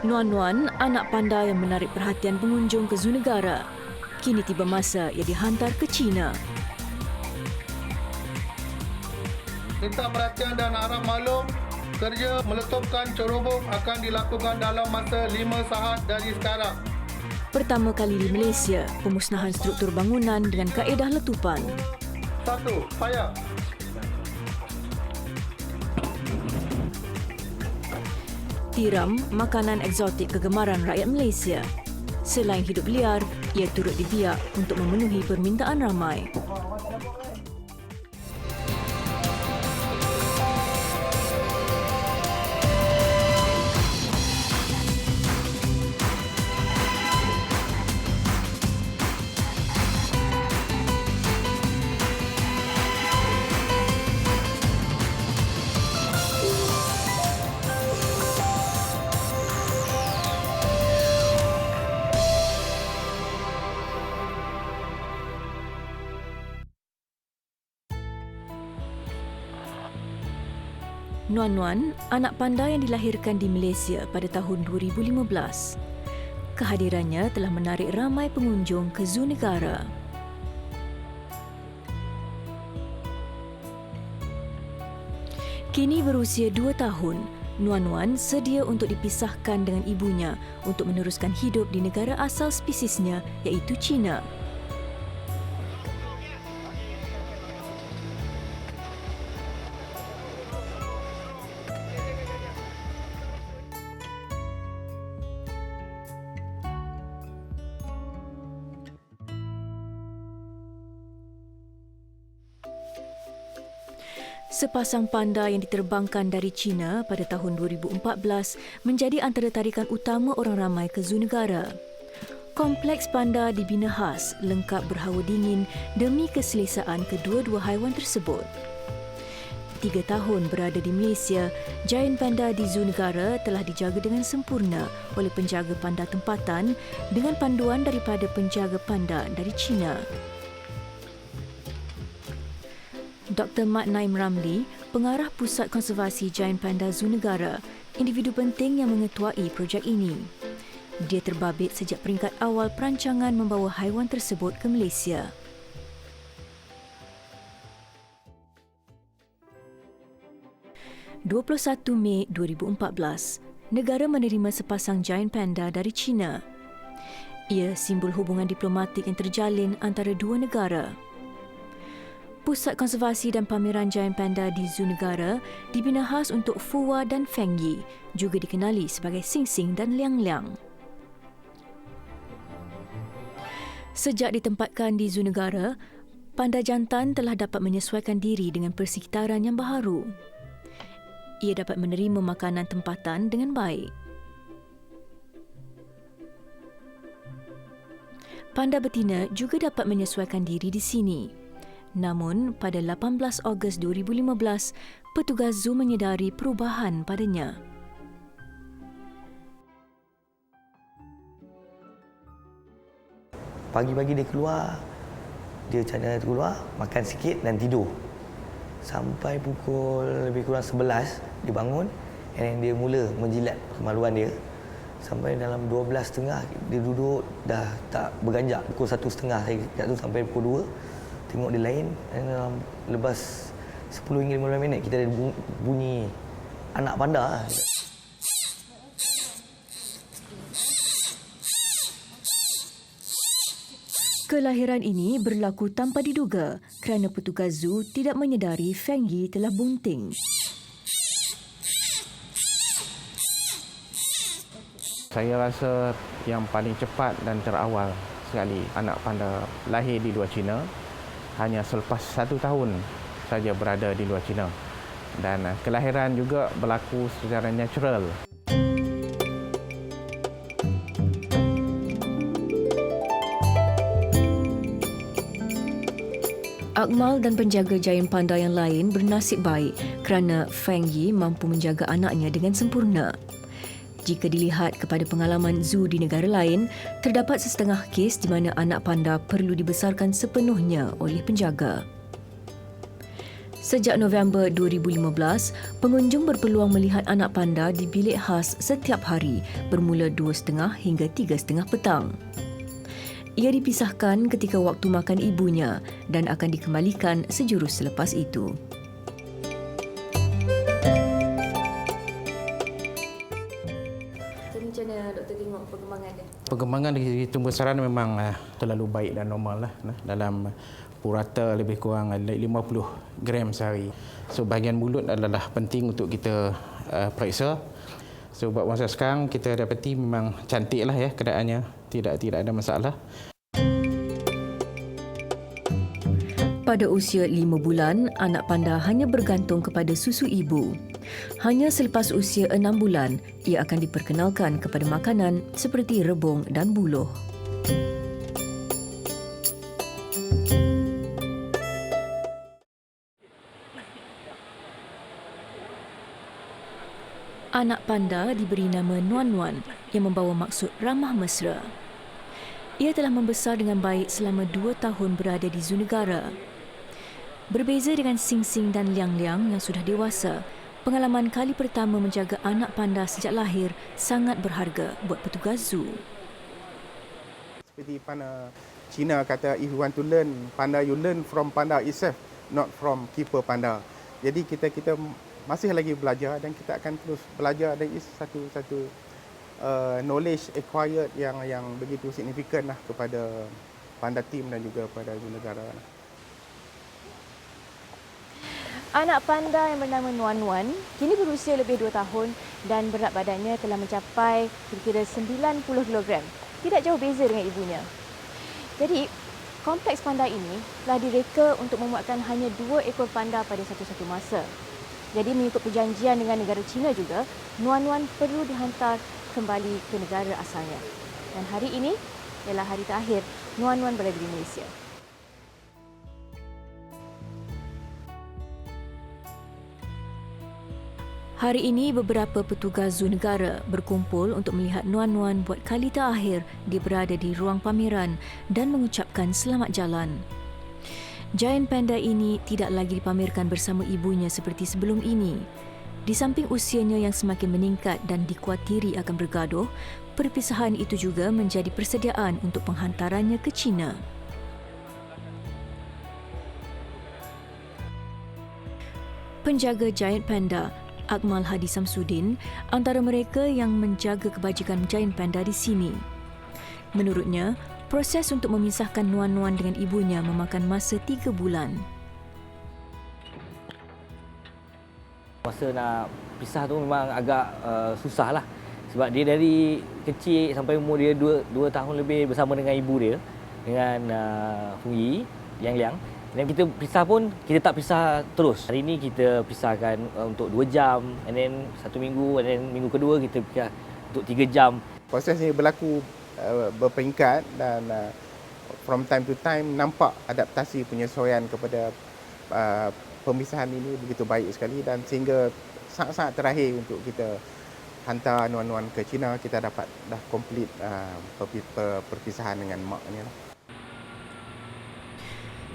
Nuan-Nuan, anak panda yang menarik perhatian pengunjung ke zoo negara. Kini tiba masa ia dihantar ke China. Minta perhatian dan harap maklum, kerja meletupkan cerobong akan dilakukan dalam masa 5 saat dari sekarang. Pertama kali di Malaysia, pemusnahan struktur bangunan dengan kaedah letupan. 1. Payah. Tiram, makanan eksotik kegemaran rakyat Malaysia. Selain hidup liar, ia turut dibiak untuk memenuhi permintaan ramai. Nuan-Nuan, anak panda yang dilahirkan di Malaysia pada tahun 2015. Kehadirannya telah menarik ramai pengunjung ke zoo negara. Kini berusia 2 tahun, Nuan-Nuan sedia untuk dipisahkan dengan ibunya untuk meneruskan hidup di negara asal spesiesnya iaitu China. Sepasang panda yang diterbangkan dari China pada tahun 2014 menjadi antara tarikan utama orang ramai ke zoo negara. Kompleks panda dibina khas, lengkap berhawa dingin demi keselesaan kedua-dua haiwan tersebut. 3 tahun berada di Malaysia, Giant Panda di Zoo Negara telah dijaga dengan sempurna oleh penjaga panda tempatan dengan panduan daripada penjaga panda dari China. Dr. Mat Naim Ramli, pengarah Pusat Konservasi Giant Panda Zoo Negara, individu penting yang mengetuai projek ini. Dia terbabit sejak peringkat awal perancangan membawa haiwan tersebut ke Malaysia. Mei 2014, negara menerima sepasang giant panda dari China. Ia simbol hubungan diplomatik yang terjalin antara dua negara. Pusat Konservasi dan Pameran Giant Panda di Zoo Negara dibina khas untuk Fuwa dan Fengyi, juga dikenali sebagai Sing Sing dan Liang Liang. Sejak ditempatkan di Zoo Negara, panda jantan telah dapat menyesuaikan diri dengan persekitaran yang baharu. Ia dapat menerima makanan tempatan dengan baik. Panda betina juga dapat menyesuaikan diri di sini. Namun, pada 18 Ogos 2015, petugas zoo menyedari perubahan padanya. Pagi-pagi dia keluar, dia cara keluar, makan sikit dan tidur. Sampai pukul lebih kurang 11, dia bangun dan dia mula menjilat kemaluan dia. Sampai dalam 12.30, dia duduk dah tak berganjak. Pukul 1.30 saya kat tu sampai pukul 2. Tengok dia lain, dan dalam lepas 10 hingga 15 minit kita ada bunyi anak panda. Kelahiran ini berlaku tanpa diduga kerana petugas zoo tidak menyedari Fengyi telah bunting. Saya rasa yang paling cepat dan terawal sekali anak panda lahir di luar China hanya selepas 1 tahun saja berada di luar China. Dan kelahiran juga berlaku secara natural. Akmal dan penjaga giant panda yang lain bernasib baik kerana Fengyi mampu menjaga anaknya dengan sempurna. Jika dilihat kepada pengalaman zoo di negara lain, terdapat sesetengah kes di mana anak panda perlu dibesarkan sepenuhnya oleh penjaga. Sejak November 2015, pengunjung berpeluang melihat anak panda di bilik khas setiap hari bermula 2.30 hingga 3.30 petang. Ia dipisahkan ketika waktu makan ibunya dan akan dikembalikan sejurus selepas itu. Jadi macam mana doktor tengok perkembangan dia? Perkembangan dari tumbuh besar memang terlalu baik dan normal lah. Dalam purata lebih kurang 50 gram sehari. So bahagian mulut adalah penting untuk kita periksa. So buat masa sekarang kita dapati memang cantik lah ya keadaannya. Tidak ada masalah. Pada usia 5 bulan, anak panda hanya bergantung kepada susu ibu. Hanya selepas usia 6 bulan, ia akan diperkenalkan kepada makanan seperti rebung dan buluh. Anak panda diberi nama Nuan-Nuan yang membawa maksud ramah mesra. Ia telah membesar dengan baik selama 2 tahun berada di zoo negara. Berbeza dengan Sing-Sing dan Liang-Liang yang sudah dewasa, pengalaman kali pertama menjaga anak panda sejak lahir sangat berharga buat petugas zoo. Seperti panda Cina kata, if you want to learn panda, you learn from panda itself, not from keeper panda. Jadi kita masih lagi belajar dan kita akan terus belajar, dan itu satu knowledge acquired yang begitu signifikan lah kepada panda team dan juga pada negara. Anak panda yang bernama Nuan-Nuan kini berusia lebih 2 tahun dan berat badannya telah mencapai kira-kira 90 kg. Tidak jauh beza dengan ibunya. Jadi, kompleks panda ini telah direka untuk memuatkan hanya 2 ekor panda pada satu-satu masa. Jadi, mengikut perjanjian dengan negara China juga, Nuan-Nuan perlu dihantar kembali ke negara asalnya. Dan hari ini ialah hari terakhir Nuan-Nuan berada di Malaysia. Hari ini, beberapa petugas zoo negara berkumpul untuk melihat Nuan-Nuan buat kali terakhir dia berada di ruang pameran dan mengucapkan selamat jalan. Giant panda ini tidak lagi dipamerkan bersama ibunya seperti sebelum ini. Di samping usianya yang semakin meningkat dan dikuatiri akan bergaduh, perpisahan itu juga menjadi persediaan untuk penghantarannya ke China. Penjaga giant panda Akmal Hadi Samsudin antara mereka yang menjaga kebajikan giant panda di sini. Menurutnya, proses untuk memisahkan Nuan-Nuan dengan ibunya memakan masa 3 bulan. Masa nak pisah tu memang agak susah lah. Sebab dia dari kecil sampai umur dia 2 tahun lebih bersama dengan ibu dia, dengan Fung Yi, Liang-Liang. Dan kita pisah pun, kita tak pisah terus. Hari ini kita pisahkan untuk 2 jam, and then 1 minggu, and then minggu kedua kita pisah untuk 3 jam. Proses ini berlaku berperingkat dan from time to time nampak adaptasi penyesuaian kepada pemisahan ini begitu baik sekali, dan sehingga sangat-sangat terakhir untuk kita hantar Nuan-Nuan ke China, kita dapat dah complete perpisahan dengan maknya.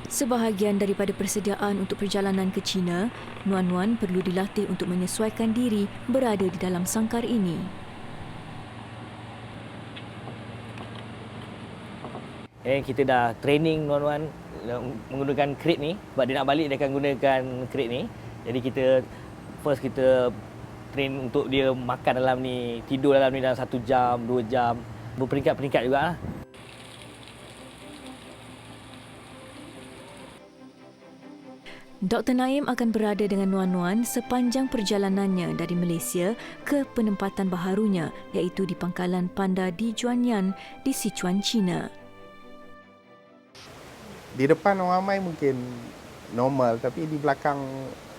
Sebahagian daripada persediaan untuk perjalanan ke China, Nuan-Nuan perlu dilatih untuk menyesuaikan diri berada di dalam sangkar ini. Kita dah training Nuan-Nuan menggunakan crate ni. Sebab dia nak balik, dia akan gunakan crate ni. Jadi kita train untuk dia makan dalam ni, tidur dalam ni dalam 1 jam, 2 jam. Berperingkat-peringkat jugalah. Dr. Naim akan berada dengan Nuan-Nuan sepanjang perjalanannya dari Malaysia ke penempatan baharunya, iaitu di Pangkalan Panda di Juanyan di Sichuan, China. Di depan orang ramai mungkin normal, tapi di belakang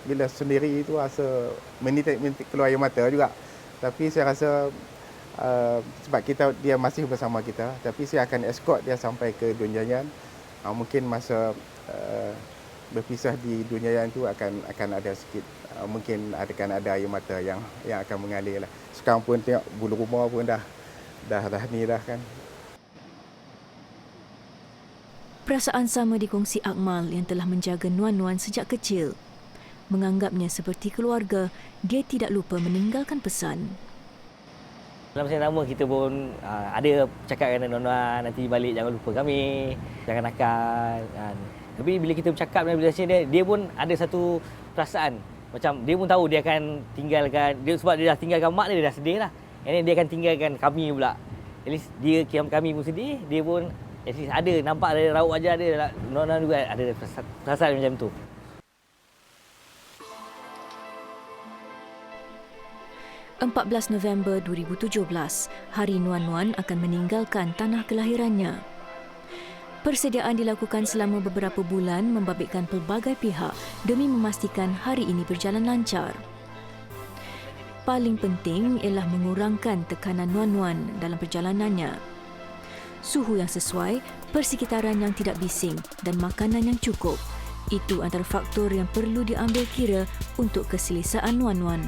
bila sendiri itu rasa menitik keluar air mata juga. Tapi saya rasa sebab dia masih bersama kita, tapi saya akan escort dia sampai ke Dunyayan. Mungkin masa berpisah di Dunyayan itu akan ada sikit, mungkin akan ada air mata yang akan mengalir lah. Sekarang pun tengok bulu rumah pun dah ni dah kan. Perasaan sama dikongsi Akmal yang telah menjaga Nuan-Nuan sejak kecil. menganggapnya seperti keluarga, dia tidak lupa meninggalkan pesan. Dalam masa yang sama kita pun ada cakap dengan Nuan-Nuan, nanti balik jangan lupa kami, jangan nakal kan. Tapi bila kita bercakap dengan bila dia pun ada satu perasaan. Macam dia pun tahu dia akan tinggalkan, dia sebab dia dah tinggalkan mak dia dah sedih lah. And then dia akan tinggalkan kami pula. At least dia kami pun sedih, dia pun at least ada nampak ada raut wajah dia, Nuan-Nuan juga ada perasaan macam tu. 14 November 2017, hari Nuan-Nuan akan meninggalkan tanah kelahirannya. Persediaan dilakukan selama beberapa bulan membabitkan pelbagai pihak demi memastikan hari ini berjalan lancar. Paling penting ialah mengurangkan tekanan Nuan-Nuan dalam perjalanannya. Suhu yang sesuai, persekitaran yang tidak bising dan makanan yang cukup. Itu antara faktor yang perlu diambil kira untuk keselesaan Nuan-Nuan.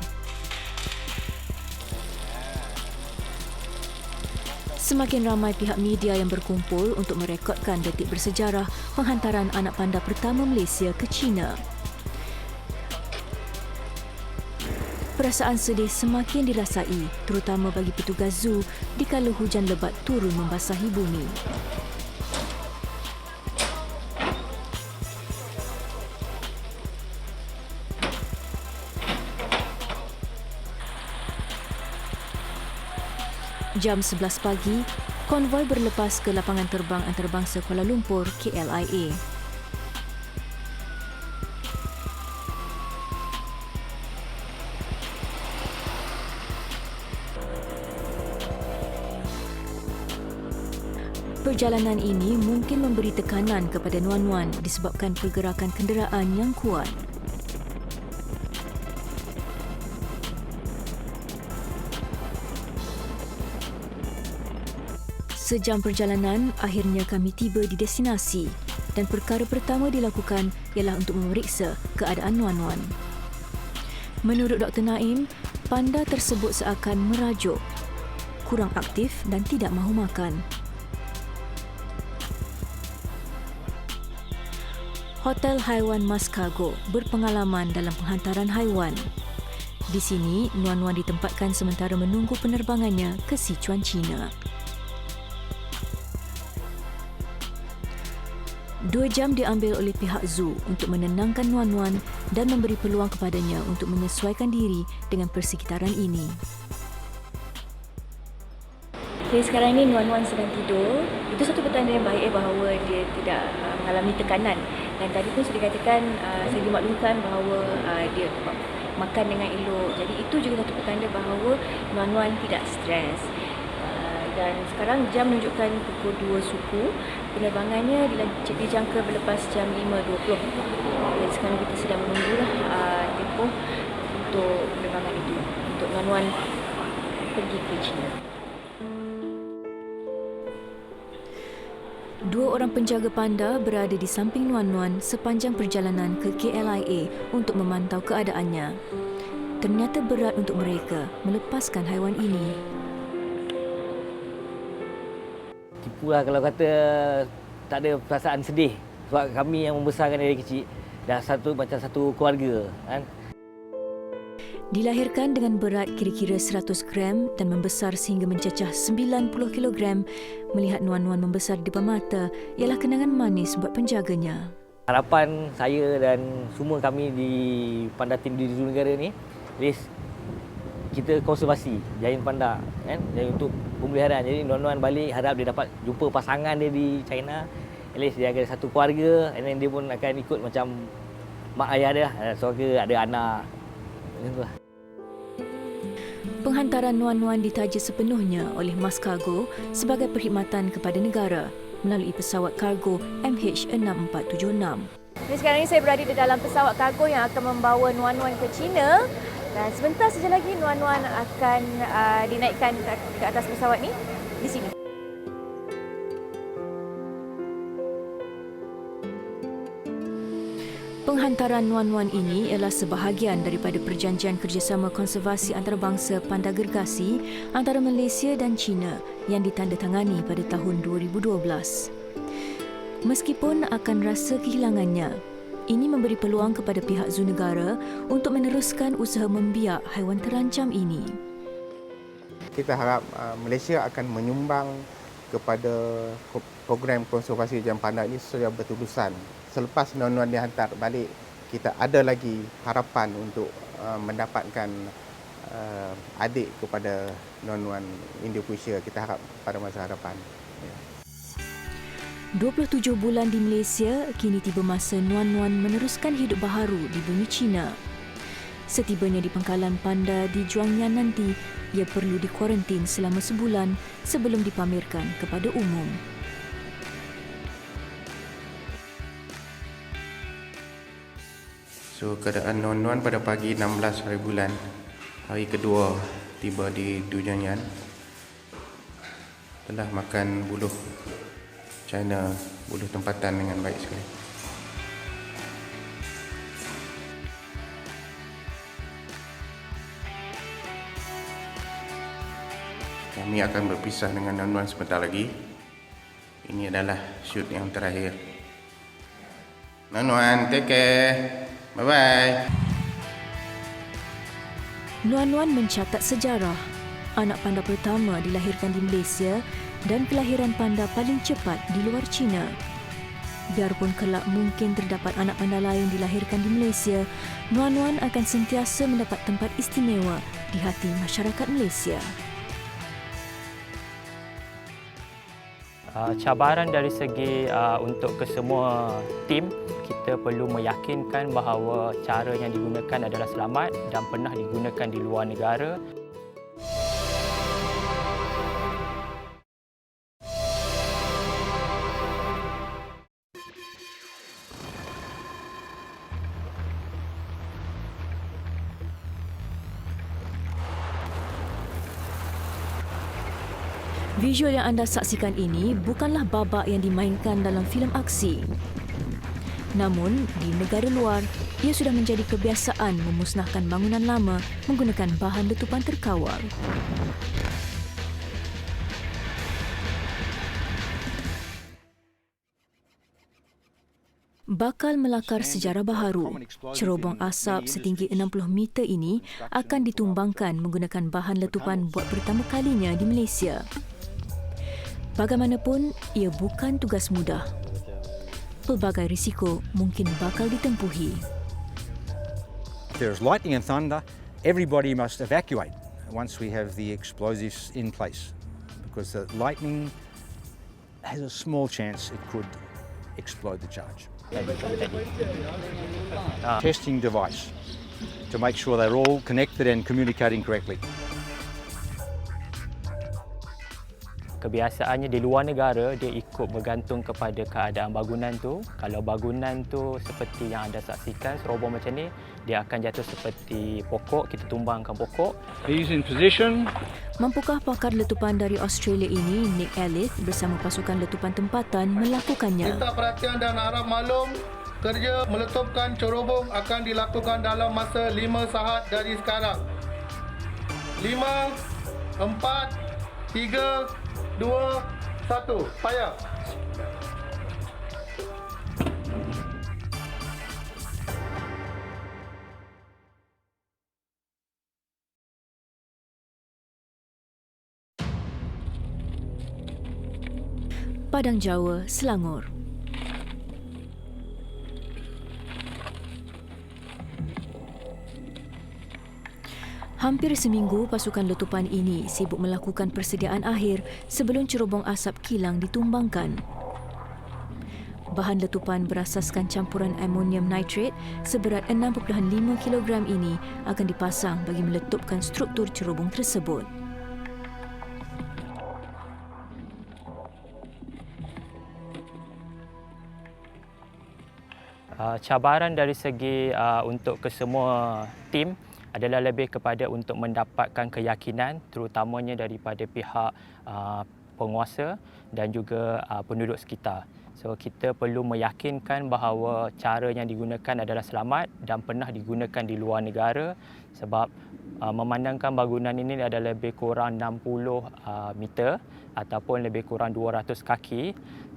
Semakin ramai pihak media yang berkumpul untuk merekodkan detik bersejarah penghantaran anak panda pertama Malaysia ke China. Perasaan sedih semakin dirasai, terutama bagi petugas zoo dikala hujan lebat turun membasahi bumi. Jam 11 pagi, konvoi berlepas ke lapangan terbang antarabangsa Kuala Lumpur, KLIA. Perjalanan ini mungkin memberi tekanan kepada Nuan-Nuan disebabkan pergerakan kenderaan yang kuat. Sejam perjalanan, akhirnya kami tiba di destinasi dan perkara pertama dilakukan ialah untuk memeriksa keadaan Nuan-Nuan. Menurut Dr. Naim, panda tersebut seakan merajuk, kurang aktif dan tidak mahu makan. Hotel Haiwan Mas Cargo berpengalaman dalam penghantaran haiwan. Di sini, Nuan-Nuan ditempatkan sementara menunggu penerbangannya ke Sichuan, China. 2 jam diambil oleh pihak zoo untuk menenangkan Nuan-Nuan dan memberi peluang kepadanya untuk menyesuaikan diri dengan persekitaran ini. Okay, sekarang ini Nuan-Nuan sedang tidur. Itu satu petanda yang baik bahawa dia tidak mengalami tekanan. Dan tadi pun sudah dikatakan, saya dimaklumkan bahawa dia makan dengan elok. Jadi itu juga satu petanda bahawa Nuan-Nuan tidak stres. Dan sekarang jam menunjukkan pukul 2 suku. Penerbangannya dijangka berlepas jam 5.20. Dan sekarang kita sedang menunggulah tempoh untuk penerbangan itu, untuk Nuan-Nuan pergi ke China. 2 orang penjaga panda berada di samping Nuan-Nuan sepanjang perjalanan ke KLIA untuk memantau keadaannya. Ternyata berat untuk mereka melepaskan haiwan ini. Tipulah kalau kata tak ada perasaan sedih sebab kami yang membesarkan dari kecil dah macam satu keluarga kan. Dilahirkan dengan berat kira-kira 100 gram dan membesar sehingga mencecah 90 kilogram, melihat Nuan-Nuan membesar di depan mata ialah kenangan manis buat penjaganya. Harapan saya dan semua kami di Panda Team di Zoo Negara ni, at least kita konservasi giant panda kan, dan untuk pemeliharaan. Jadi Nuan-Nuan balik, harap dia dapat jumpa pasangan dia di China. At least dia ada satu keluarga, and then dia pun akan ikut macam mak ayah dia, suara ada anak. Macam tu lah. Penghantaran Nuan-Nuan ditaja sepenuhnya oleh Mas Cargo sebagai perkhidmatan kepada negara melalui pesawat kargo MH6476. Jadi sekarang ini saya berada di dalam pesawat kargo yang akan membawa Nuan-Nuan ke China. Dan sebentar saja lagi Nuan-Nuan akan dinaikkan ke atas pesawat ni di sini. Penghantaran Nuan-Nuan ini ialah sebahagian daripada perjanjian kerjasama konservasi antarabangsa panda gergasi antara Malaysia dan China yang ditandatangani pada tahun 2012. Meskipun akan rasa kehilangannya, Ini memberi peluang kepada pihak zoo negara untuk meneruskan usaha membiak haiwan terancam ini. Kita harap Malaysia akan menyumbang kepada program konservasi gajah panda ini secara berterusan. Selepas non-non dihantar balik, kita ada lagi harapan untuk mendapatkan adik kepada non-non Indo-Asia. Kita harap pada masa hadapan. 27 bulan di Malaysia, kini tiba masa nuan-nuan meneruskan hidup baharu di bumi Cina. Setibanya di pangkalan panda di Zhuangyan nanti, ia perlu dikuarantin selama sebulan sebelum dipamerkan kepada umum. So keadaan non-non pada pagi 16 hari bulan, hari kedua tiba di Zhuangyan, telah makan buluh China, buluh tempatan dengan baik sekali. Kami akan berpisah dengan non-non sebentar lagi. Ini adalah shoot yang terakhir. Non-non, take care. Bye-bye. Nuan-nuan mencatat sejarah. Anak panda pertama dilahirkan di Malaysia dan kelahiran panda paling cepat di luar China. Biarpun kelak mungkin terdapat anak panda lain dilahirkan di Malaysia, nuan-nuan akan sentiasa mendapat tempat istimewa di hati masyarakat Malaysia. Cabaran dari segi untuk kesemua tim, kita perlu meyakinkan bahawa cara yang digunakan adalah selamat dan pernah digunakan di luar negara. Visual yang anda saksikan ini bukanlah babak yang dimainkan dalam filem aksi. Namun, di negara luar, ia sudah menjadi kebiasaan memusnahkan bangunan lama menggunakan bahan letupan terkawal. Bakal melakar sejarah baharu. Cerobong asap setinggi 60 meter ini akan ditumbangkan menggunakan bahan letupan buat pertama kalinya di Malaysia. Bagaimanapun, ia bukan tugas mudah. Pelbagai risiko mungkin bakal ditempuhi. If there is lightning and thunder, everybody must evacuate once we have the explosives in place, because the lightning has a small chance it could explode the charge. Testing device to make sure they're all connected and communicating correctly. Kebiasaannya di luar negara, dia ikut bergantung kepada keadaan bangunan tu. Kalau bangunan tu seperti yang anda saksikan, serobong macam ni, dia akan jatuh seperti pokok, kita tumbangkan pokok. He's in position. Mampukah pakar letupan dari Australia ini, Nick Ellis, bersama pasukan letupan tempatan melakukannya? Minta perhatian dan harap maklum, kerja meletupkan cerobong akan dilakukan dalam masa 5 saat dari sekarang. 5, 4, 3, 2, 1, fire. Padang Jawa, Selangor. Hampir seminggu pasukan letupan ini sibuk melakukan persediaan akhir sebelum cerobong asap kilang ditumbangkan. Bahan letupan berasaskan campuran amonium nitrate seberat 6.5 kg ini akan dipasang bagi meletupkan struktur cerobong tersebut. Cabaran dari segi untuk kesemua tim adalah lebih kepada untuk mendapatkan keyakinan terutamanya daripada pihak penguasa dan juga penduduk sekitar. So kita perlu meyakinkan bahawa cara yang digunakan adalah selamat dan pernah digunakan di luar negara, sebab memandangkan bangunan ini ada lebih kurang 60 meter ataupun lebih kurang 200 kaki.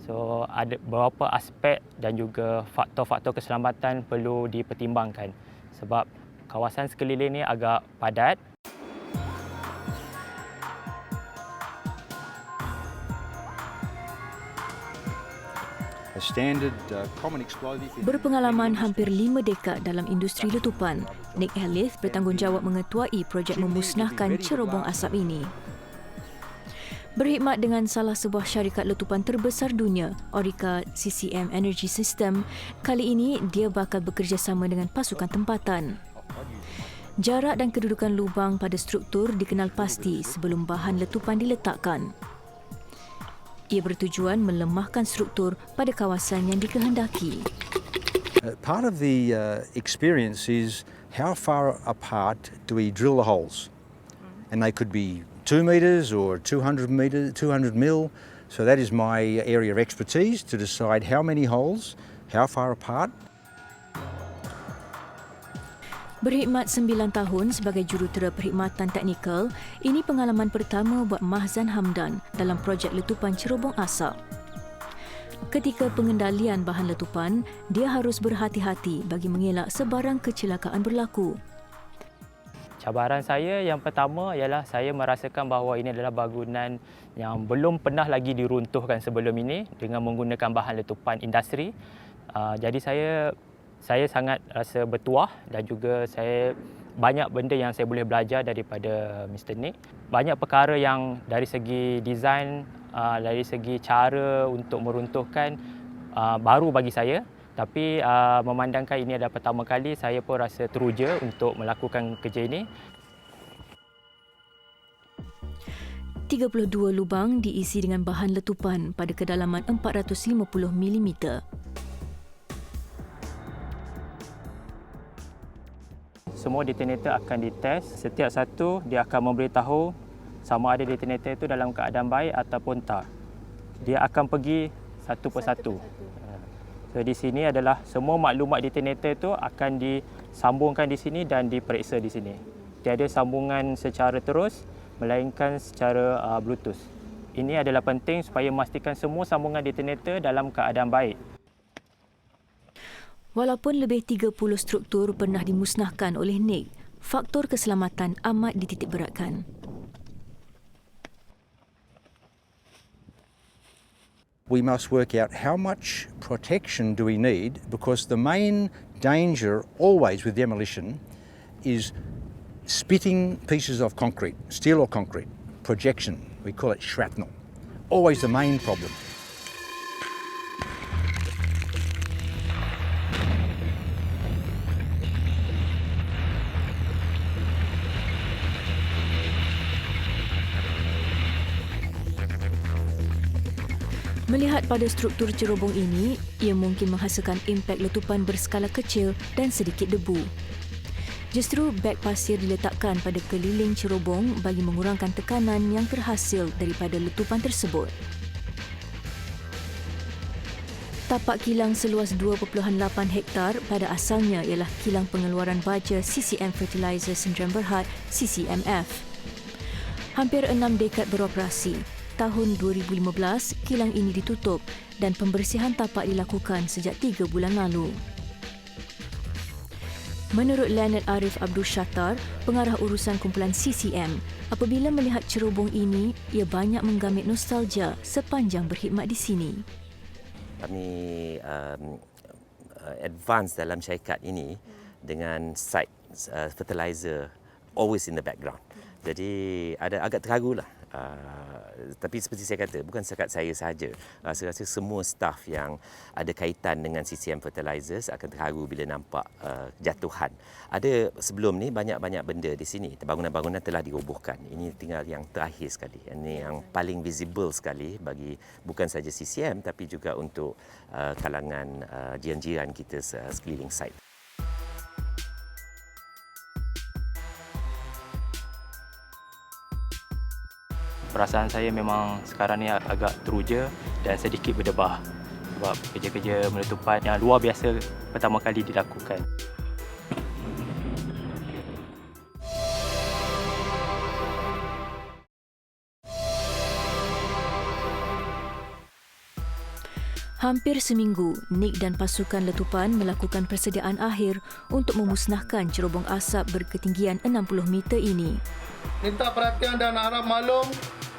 So ada beberapa aspek dan juga faktor-faktor keselamatan perlu dipertimbangkan sebab kawasan sekeliling ini agak padat. A standard common explosive. Berpengalaman hampir 5 dekad dalam industri letupan, Nick Ellis bertanggungjawab mengetuai projek memusnahkan cerobong asap ini. Berkhidmat dengan salah sebuah syarikat letupan terbesar dunia, Orica CCM Energy System, kali ini dia bakal bekerjasama dengan pasukan tempatan. Jarak dan kedudukan lubang pada struktur dikenal pasti sebelum bahan letupan diletakkan. Ia bertujuan melemahkan struktur pada kawasan yang dikehendaki. Part of the experience is how far apart do we drill the holes? And they could be 2 metres or 200 mil. So that is my area of expertise, to decide how many holes, how far apart. Berkhidmat 9 tahun sebagai jurutera perkhidmatan teknikal, ini pengalaman pertama buat Mahzan Hamdan dalam projek letupan cerobong asap. Ketika pengendalian bahan letupan, dia harus berhati-hati bagi mengelak sebarang kecelakaan berlaku. Cabaran saya yang pertama ialah saya merasakan bahawa ini adalah bangunan yang belum pernah lagi diruntuhkan sebelum ini dengan menggunakan bahan letupan industri. Jadi saya sangat rasa bertuah dan juga saya banyak benda yang saya boleh belajar daripada Mr. Nick. Banyak perkara yang dari segi design, dari segi cara untuk meruntuhkan baru bagi saya. Tapi memandangkan ini adalah pertama kali, saya pun rasa teruja untuk melakukan kerja ini. 32 lubang diisi dengan bahan letupan pada kedalaman 450 mm. Semua detonator akan dites. Setiap satu dia akan memberitahu sama ada detonator itu dalam keadaan baik ataupun tak. Dia akan pergi satu persatu. So di sini adalah semua maklumat detonator itu akan disambungkan di sini dan diperiksa di sini. Tiada sambungan secara terus melainkan secara Bluetooth. Ini adalah penting supaya memastikan semua sambungan detonator dalam keadaan baik. Walaupun lebih 30 struktur pernah dimusnahkan oleh Nick, faktor keselamatan amat dititikberatkan. We must work out how much protection do we need, because the main danger always with demolition is spitting pieces of concrete, steel or concrete, projection. We call it shrapnel. Always the main problem. Melihat pada struktur cerobong ini, ia mungkin menghasilkan impak letupan berskala kecil dan sedikit debu. Justru beg pasir diletakkan pada keliling cerobong bagi mengurangkan tekanan yang terhasil daripada letupan tersebut. Tapak kilang seluas 2.8 hektar pada asalnya ialah kilang pengeluaran baja CCM Fertilizer Sdn Bhd CCMF. Hampir 6 dekad beroperasi. Tahun 2015, kilang ini ditutup dan pembersihan tapak dilakukan sejak 3 bulan lalu. Menurut Leonard Arif Abdul Shattar, pengarah urusan kumpulan CCM, apabila melihat cerobong ini, ia banyak menggamit nostalgia sepanjang berkhidmat di sini. Kami advance dalam syarikat ini dengan site fertilizer always in the background. Jadi agak terharulah. Tapi seperti saya kata, bukan setakat saya sahaja. Saya rasa semua staf yang ada kaitan dengan CCM Fertilizers akan terharu bila nampak jatuhan. Ada sebelum ni banyak-banyak benda di sini. Bangunan-bangunan telah dirobohkan. Ini tinggal yang terakhir sekali. Ini yang paling visible sekali bagi bukan saja CCM tapi juga untuk kalangan jiran-jiran kita sekeliling site. Perasaan saya memang sekarang ni agak teruja dan sedikit berdebah sebab kerja-kerja meletupan yang luar biasa pertama kali dilakukan. Hampir seminggu, Nick dan pasukan letupan melakukan persediaan akhir untuk memusnahkan cerobong asap berketinggian 60 meter ini. Minta perhatian dan harap maklum,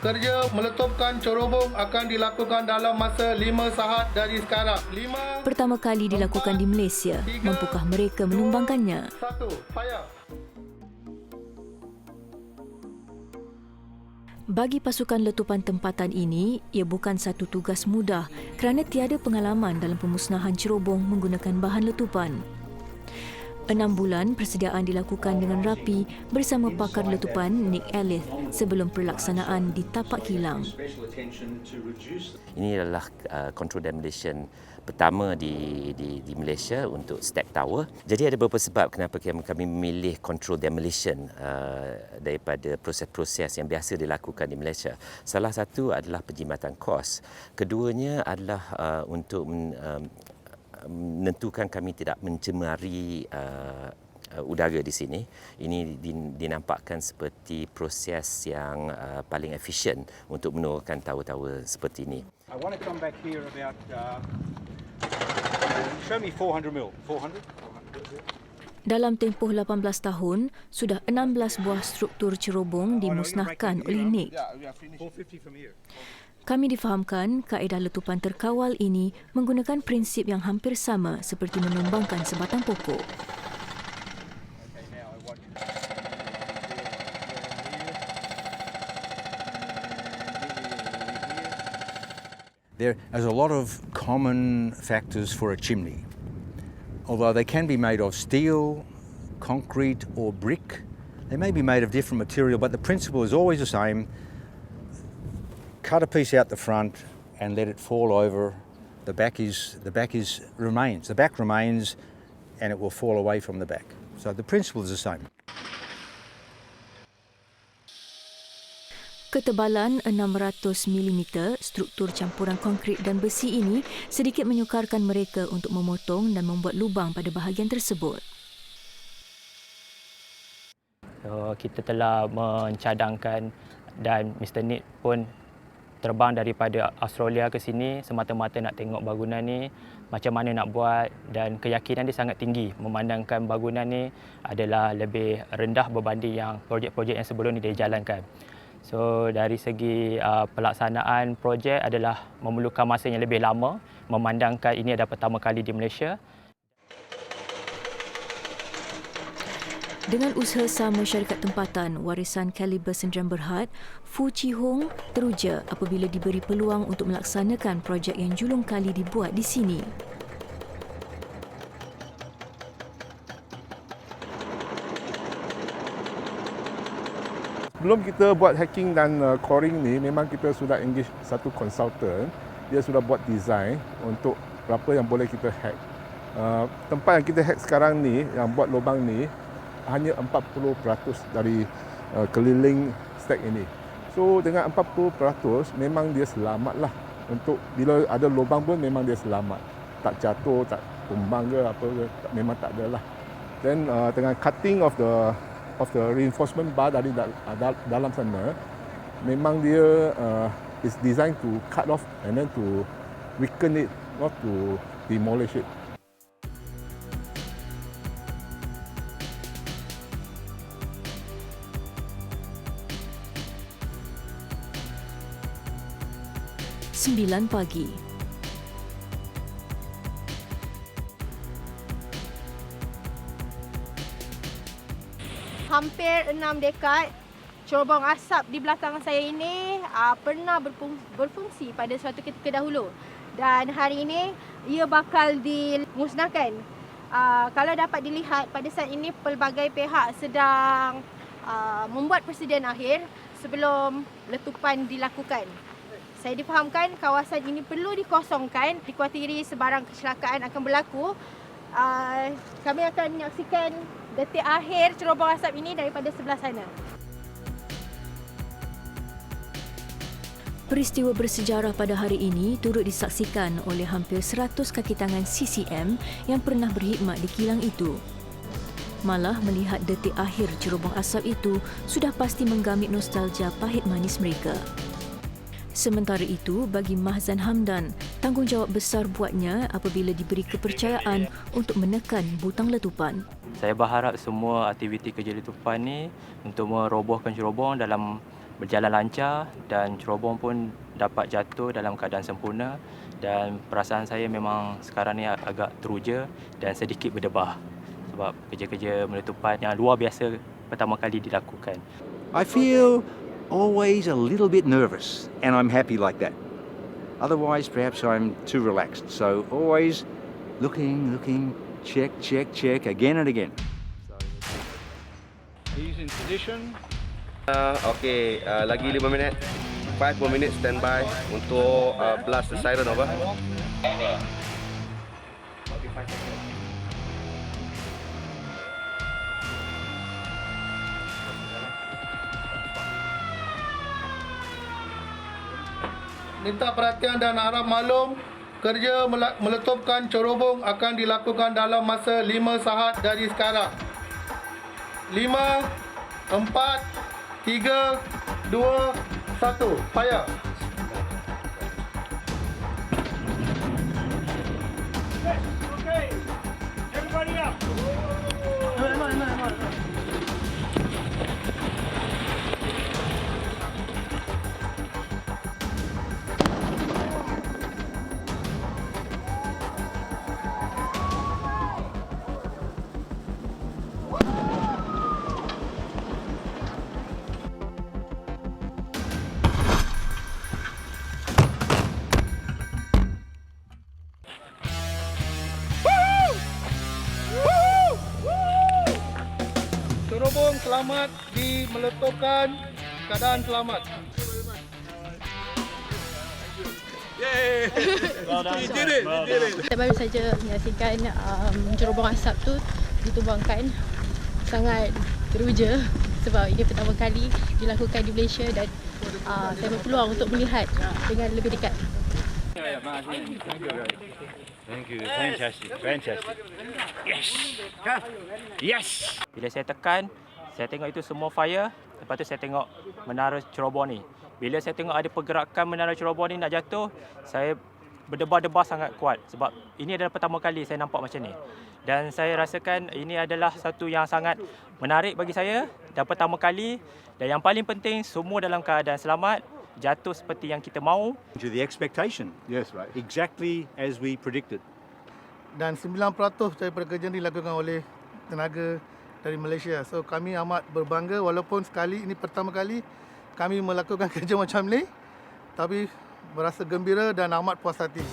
kerja meletupkan cerobong akan dilakukan dalam masa 5 saat dari sekarang. 5, Pertama kali dilakukan di Malaysia, mampukah mereka menumbangkannya? 1, fire. Bagi pasukan letupan tempatan ini, ia bukan satu tugas mudah kerana tiada pengalaman dalam pemusnahan cerobong menggunakan bahan letupan. 6 bulan persediaan dilakukan dengan rapi bersama pakar letupan Nick Ellis sebelum pelaksanaan di tapak kilang. Ini adalah control demolition pertama di Malaysia untuk stack tower. Jadi ada beberapa sebab kenapa kami memilih control demolition daripada proses-proses yang biasa dilakukan di Malaysia. Salah satu adalah penjimatan kos. Keduanya adalah untuk menentukan kami tidak mencemari udara di sini. Ini dinampakkan seperti proses yang paling efisien untuk menurunkan tower-tower seperti ini. I want to come back here about, show me 400 mil. 400? Dalam tempoh 18 tahun, sudah 16 buah struktur cerobong dimusnahkan oleh Nick. 450 from here. Kami difahamkan kaedah letupan terkawal ini menggunakan prinsip yang hampir sama seperti menumbangkan sebatang pokok. There is a lot of common factors for a chimney. Although they can be made of steel, concrete or brick, they may be made of different material, but the principle is always the same. Cut a piece out the front and let it fall over. The back remains. The back remains and it will fall away from the back. So the principle is the same. Ketebalan 600 mm struktur campuran konkrit dan besi ini sedikit menyukarkan mereka untuk memotong dan membuat lubang pada bahagian tersebut. Kita telah mencadangkan dan Mr. Nick pun terbang daripada Australia ke sini semata-mata nak tengok bangunan ni macam mana nak buat, dan keyakinan dia sangat tinggi memandangkan bangunan ni adalah lebih rendah berbanding yang projek-projek yang sebelum ni dia jalankan. So dari segi pelaksanaan projek adalah memerlukan masa yang lebih lama memandangkan ini adalah pertama kali di Malaysia. Dengan usaha sama syarikat tempatan warisan kaliber Sdn Bhd, Foo Chee Hong teruja apabila diberi peluang untuk melaksanakan projek yang julung kali dibuat di sini. Sebelum kita buat hacking dan coring ni, memang kita sudah engage satu consultant. Dia sudah buat design untuk berapa yang boleh kita hack. Tempat yang kita hack sekarang ni, yang buat lubang ni, hanya 40% dari keliling stack ini. So dengan 40% memang dia selamatlah. Untuk bila ada lubang pun memang dia selamat. Tak jatuh, tak tumbang ke apa ke, memang tak ada lah. Then dengan cutting of the reinforcement bar dari dalam sana, memang dia is designed to cut off and then to weaken it, not to demolish it. Pagi. Hampir 6 dekad, cerobong asap di belakang saya ini pernah berfungsi pada suatu ketika dahulu. Dan hari ini ia bakal dimusnahkan. Kalau dapat dilihat, pada saat ini pelbagai pihak sedang membuat persediaan akhir sebelum letupan dilakukan. Saya difahamkan kawasan ini perlu dikosongkan, dikhawatiri sebarang kecelakaan akan berlaku. Kami akan menyaksikan detik akhir cerobong asap ini daripada sebelah sana. Peristiwa bersejarah pada hari ini turut disaksikan oleh hampir 100 kaki tangan CCM yang pernah berkhidmat di kilang itu. Malah melihat detik akhir cerobong asap itu sudah pasti menggamit nostalgia pahit manis mereka. Sementara itu, bagi Mahzan Hamdan, tanggungjawab besar buatnya apabila diberi kepercayaan untuk menekan butang letupan. Saya berharap semua aktiviti kerja letupan ni untuk merobohkan cerobong dalam berjalan lancar dan cerobong pun dapat jatuh dalam keadaan sempurna, dan perasaan saya memang sekarang ni agak teruja dan sedikit berdebar sebab kerja-kerja meletupan yang luar biasa pertama kali dilakukan. I feel always a little bit nervous, and I'm happy like that. Otherwise, perhaps I'm too relaxed. So always looking, check, again and again. He's in position. Okay, lagi 5 minit. 5 more minutes standby untuk blast the siren, over. Minta perhatian dan harap maklum, kerja meletupkan cerobong akan dilakukan dalam masa 5 saat dari sekarang. 5, 4, 3, 2, 1, fire. Okay, everybody up. Cerobong selamat di meletupkan, keadaan selamat. Yay! You did it! You did it! Kita baru saja menyaksikan cerobong asap tu ditumbangkan. Sangat teruja sebab ini pertama kali dilakukan di Malaysia dan saya berpeluang untuk melihat dengan lebih dekat. Thank you. Fantastic. Yes! Yes! Bila saya tekan, saya tengok itu semua fire. Lepas tu saya tengok menara cerobong ni. Bila saya tengok ada pergerakan menara cerobong ni nak jatuh, saya berdebar-debar sangat kuat sebab ini adalah pertama kali saya nampak macam ni. Dan saya rasakan ini adalah satu yang sangat menarik bagi saya dan pertama kali, dan yang paling penting semua dalam keadaan selamat, jatuh seperti yang kita mahu. To the expectation. Yes, right. Exactly as we predicted. Dan 9% daripada kerja ini dilakukan oleh tenaga dari Malaysia. So kami amat berbangga walaupun sekali ini pertama kali kami melakukan kerja macam ni, tapi berasa gembira dan amat puas hati.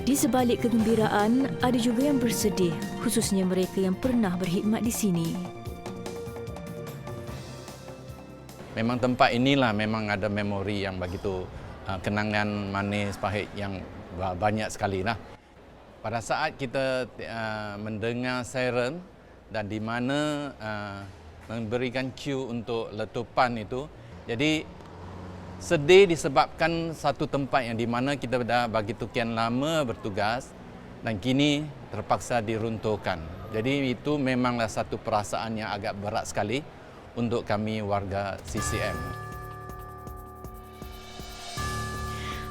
Di sebalik kegembiraan, ada juga yang bersedih, khususnya mereka yang pernah berkhidmat di sini. Memang tempat inilah memang ada memori yang begitu kenangan manis pahit yang banyak sekali lah. Pada saat kita mendengar siren dan di mana memberikan cue untuk letupan itu, jadi sedih disebabkan satu tempat yang di mana kita dah begitu kian lama bertugas dan kini terpaksa diruntuhkan. Jadi itu memanglah satu perasaan yang agak berat sekali untuk kami warga CCM.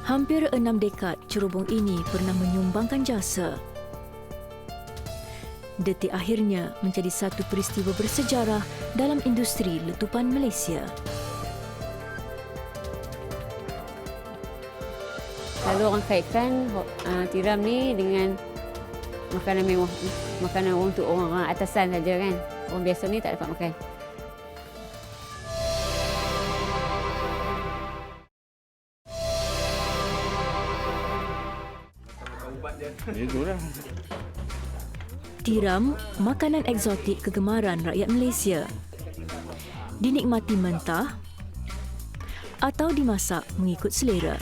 Hampir 6 dekad, cerobong ini pernah menyumbangkan jasa. Detik akhirnya menjadi satu peristiwa bersejarah dalam industri letupan Malaysia. Lalu orang kaitkan tiram ni dengan makanan mewah, makanan untuk orang atasan saja kan. Orang biasa ni tak dapat makan. Tiram, makanan eksotik kegemaran rakyat Malaysia. Dinikmati mentah atau dimasak mengikut selera.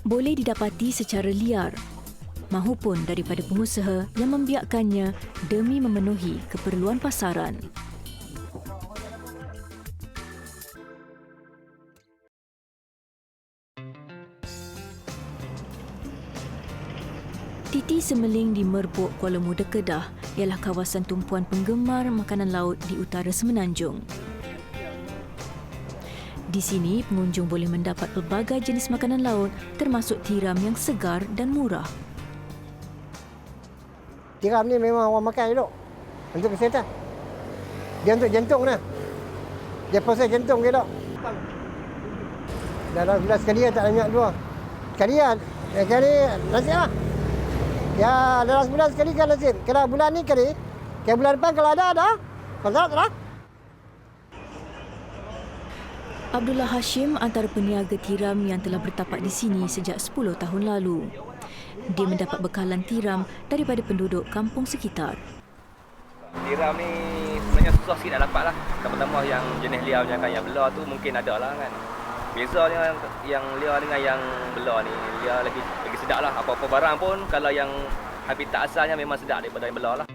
Boleh didapati secara liar mahupun daripada pengusaha yang membiarkannya demi memenuhi keperluan pasaran. Titi Semeling di Merbuk, Kuala Muda, Kedah ialah kawasan tumpuan penggemar makanan laut di utara Semenanjung. Di sini, pengunjung boleh mendapat pelbagai jenis makanan laut termasuk tiram yang segar dan murah. Tiram ni memang orang makan elok untuk kesihatan. Dia untuk jantung dah. Dia proses jantung dia tak. Dalam sebulan sekali tak banyak dua. Sekali nasib lah. Ya, dalam sebulan sekali kan nasib. Kalau bulan ni kali, bulan depan kalau ada. Kalau tak ada. Abdullah Hashim antara peniaga tiram yang telah bertapak di sini sejak 10 tahun lalu. Dia mendapat bekalan tiram daripada penduduk kampung sekitar. Tiram ni sebenarnya susah sikit nak dapat lah. Pertama yang jenis liar macam kan, yang belah tu mungkin ada lah kan. Beza dengan yang liar dengan yang belah ni, liar lagi sedap lah. Apa-apa barang pun kalau yang habitat asalnya memang sedap daripada yang belah lah.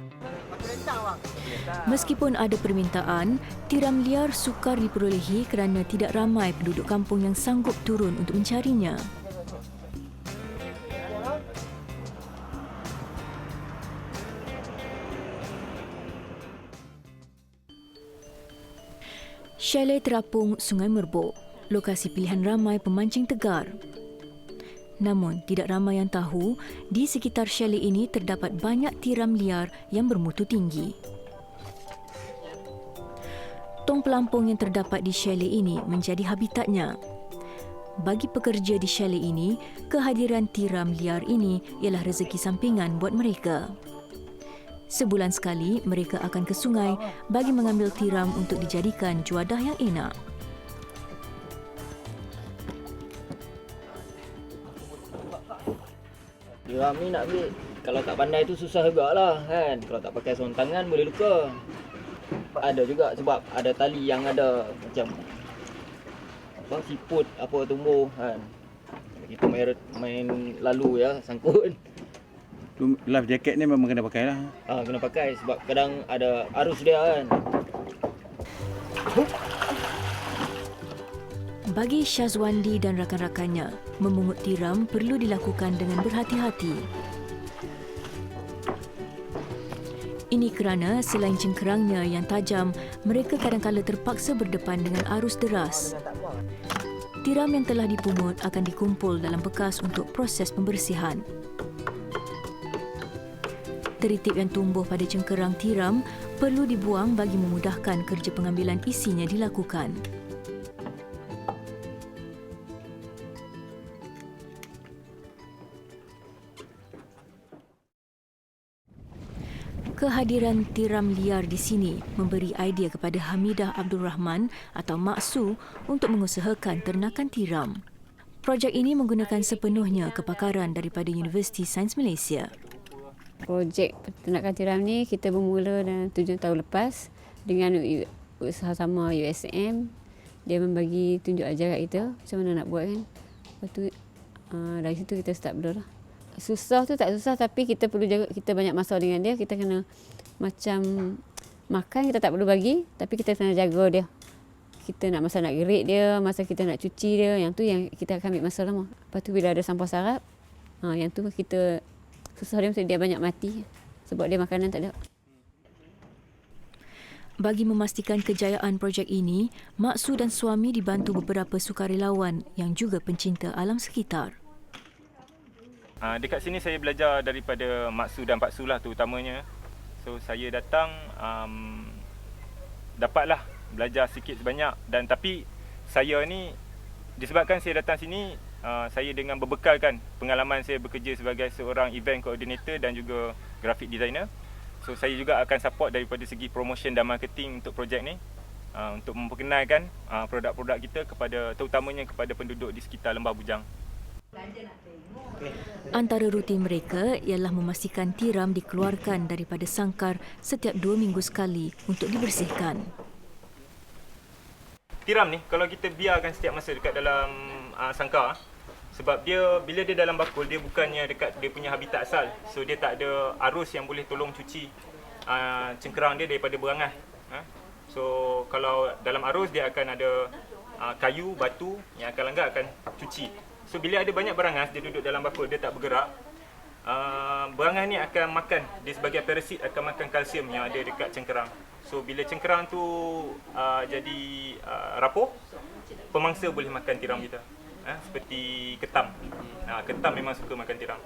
Meskipun ada permintaan, tiram liar sukar diperolehi kerana tidak ramai penduduk kampung yang sanggup turun untuk mencarinya. Chalet terapung Sungai Merbuk, lokasi pilihan ramai pemancing tegar. Namun, tidak ramai yang tahu di sekitar chalet ini terdapat banyak tiram liar yang bermutu tinggi. Tong pelampung yang terdapat di chalet ini menjadi habitatnya. Bagi pekerja di chalet ini, kehadiran tiram liar ini ialah rezeki sampingan buat mereka. Sebulan sekali, mereka akan ke sungai bagi mengambil tiram untuk dijadikan juadah yang enak. Tiram ni nak ambil, kalau tak pandai tu susah jugalah kan. Kalau tak pakai sarung tangan boleh luka. Ada juga sebab ada tali yang ada macam siput apa tumbuh kan. Kita main lalu ya, sangkut. Life jacket ni memang kena pakai lah. Kena pakai sebab kadang ada arus dia kan. Bagi Syazwandi dan rakan-rakannya, memungut tiram perlu dilakukan dengan berhati-hati. Ini kerana selain cengkerangnya yang tajam, mereka kadang-kala terpaksa berdepan dengan arus deras. Tiram yang telah dipungut akan dikumpul dalam bekas untuk proses pembersihan. Teritip yang tumbuh pada cengkerang tiram perlu dibuang bagi memudahkan kerja pengambilan isinya dilakukan. Kehadiran tiram liar di sini memberi idea kepada Hamidah Abdul Rahman atau Mak Su untuk mengusahakan ternakan tiram. Projek ini menggunakan sepenuhnya kepakaran daripada Universiti Sains Malaysia. Projek ternakan tiram ni kita bermula dalam 7 tahun lepas dengan usaha sama USM. Dia membagi tunjuk ajar kat kita macam mana nak buat kan. Lepas tu dari situ kita start berdoa. Susah tu tak susah tapi kita perlu jaga, kita banyak masa dengan dia. Kita kena macam makan kita tak perlu bagi tapi kita kena jaga dia. Kita nak masa nak gerik dia, masa kita nak cuci dia, yang tu yang kita akan ambil masa lama. Lepas tu bila ada sampah sarap, yang tu kita susah dia mesti dia banyak mati sebab dia makanan tak ada. Bagi memastikan kejayaan projek ini, Mak Su dan suami dibantu beberapa sukarelawan yang juga pencinta alam sekitar. Dekat sini saya belajar daripada Mak Su dan Pak Su lah terutamanya. So saya datang dapatlah belajar sikit sebanyak dan tapi saya ni disebabkan saya datang sini saya dengan berbekalkan pengalaman saya bekerja sebagai seorang event coordinator dan juga graphic designer. So saya juga akan support daripada segi promotion dan marketing untuk projek ni untuk memperkenalkan produk-produk kita kepada terutamanya kepada penduduk di sekitar Lembah Bujang. Antara rutin mereka ialah memastikan tiram dikeluarkan daripada sangkar setiap 2 minggu sekali untuk dibersihkan. Tiram ni kalau kita biarkan setiap masa dekat dalam sangkar, sebab dia bila dia dalam bakul dia bukannya dekat dia punya habitat asal. So dia tak ada arus yang boleh tolong cuci cengkerang dia daripada berangas. So kalau dalam arus dia akan ada kayu, batu yang akan langgar akan cuci. So bila ada banyak berangas dia duduk dalam bakul dia tak bergerak. berangan ni akan makan, dia sebagai parasit akan makan kalsium yang ada dekat cengkerang. So bila cengkerang tu jadi rapuh, pemangsa boleh makan tiram kita. Seperti ketam. Ketam memang suka makan tiram.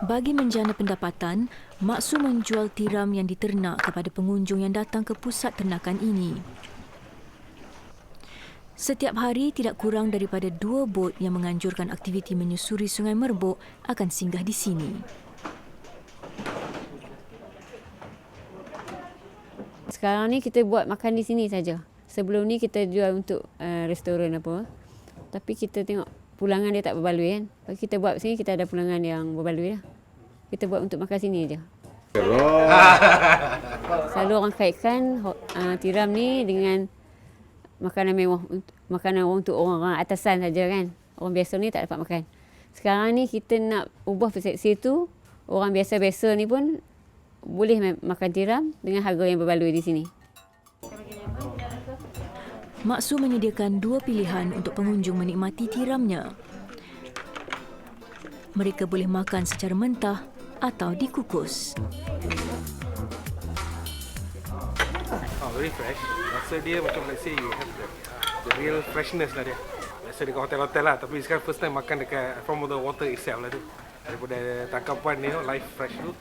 Bagi menjana pendapatan, Maksum menjual tiram yang diternak kepada pengunjung yang datang ke pusat ternakan ini. Setiap hari tidak kurang daripada 2 bot yang menganjurkan aktiviti menyusuri Sungai Merbuk akan singgah di sini. Sekarang ni kita buat makan di sini saja. Sebelum ni kita jual untuk restoran apa. Tapi kita tengok pulangan dia tak berbaloi kan. Kalau kita buat sini kita ada pulangan yang berbaloi lah. Kita buat untuk makan sini je. Selalu orang kaitkan tiram ni dengan makanan mewah, makanan untuk orang-orang atasan saja kan. Orang biasa ni tak dapat makan. Sekarang ni kita nak ubah persepsi tu, orang biasa-biasa ni pun boleh makan tiram dengan harga yang berbaloi di sini. Maksum menyediakan 2 pilihan untuk pengunjung menikmati tiramnya. Mereka boleh makan secara mentah atau dikukus. Very fresh. Rasa dia macam let's say you have the real freshness lah dia. Biasa dekat hotel-hotel lah, tapi sekarang first time makan dekat from the water itself lah tu. Daripada tangkapan ni, live fresh tu.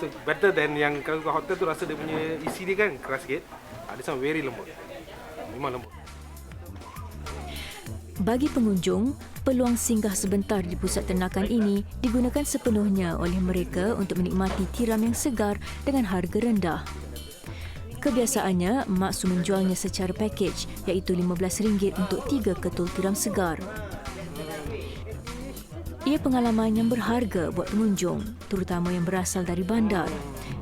So better than yang kalau kat hotel tu rasa dia punya isi dia kan keras sikit. Dia sama very lembut. Memang lembut. Bagi pengunjung, peluang singgah sebentar di pusat ternakan ini digunakan sepenuhnya oleh mereka untuk menikmati tiram yang segar dengan harga rendah. Kebiasaannya, Maksum menjualnya secara pakej iaitu RM15 untuk 3 ketul tiram segar. Ia pengalaman yang berharga buat pengunjung, terutama yang berasal dari bandar.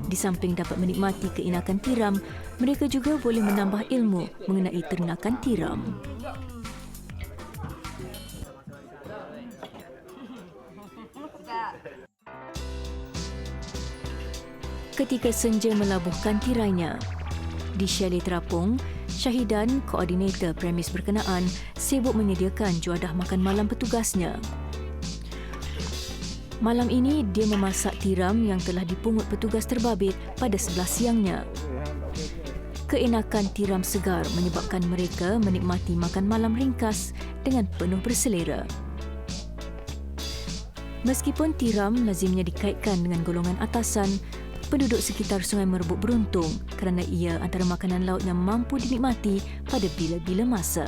Di samping dapat menikmati keenakan tiram, mereka juga boleh menambah ilmu mengenai ternakan tiram. Ketika senja melabuhkan tirainya, di Chalet Terapung, Syahidan, koordinator premis berkenaan, sibuk menyediakan juadah makan malam petugasnya. Malam ini, dia memasak tiram yang telah dipungut petugas terbabit pada 11 siangnya. Keenakan tiram segar menyebabkan mereka menikmati makan malam ringkas dengan penuh berselera. Meskipun tiram lazimnya dikaitkan dengan golongan atasan, penduduk sekitar Sungai Merbuk beruntung kerana ia antara makanan laut yang mampu dinikmati pada bila-bila masa.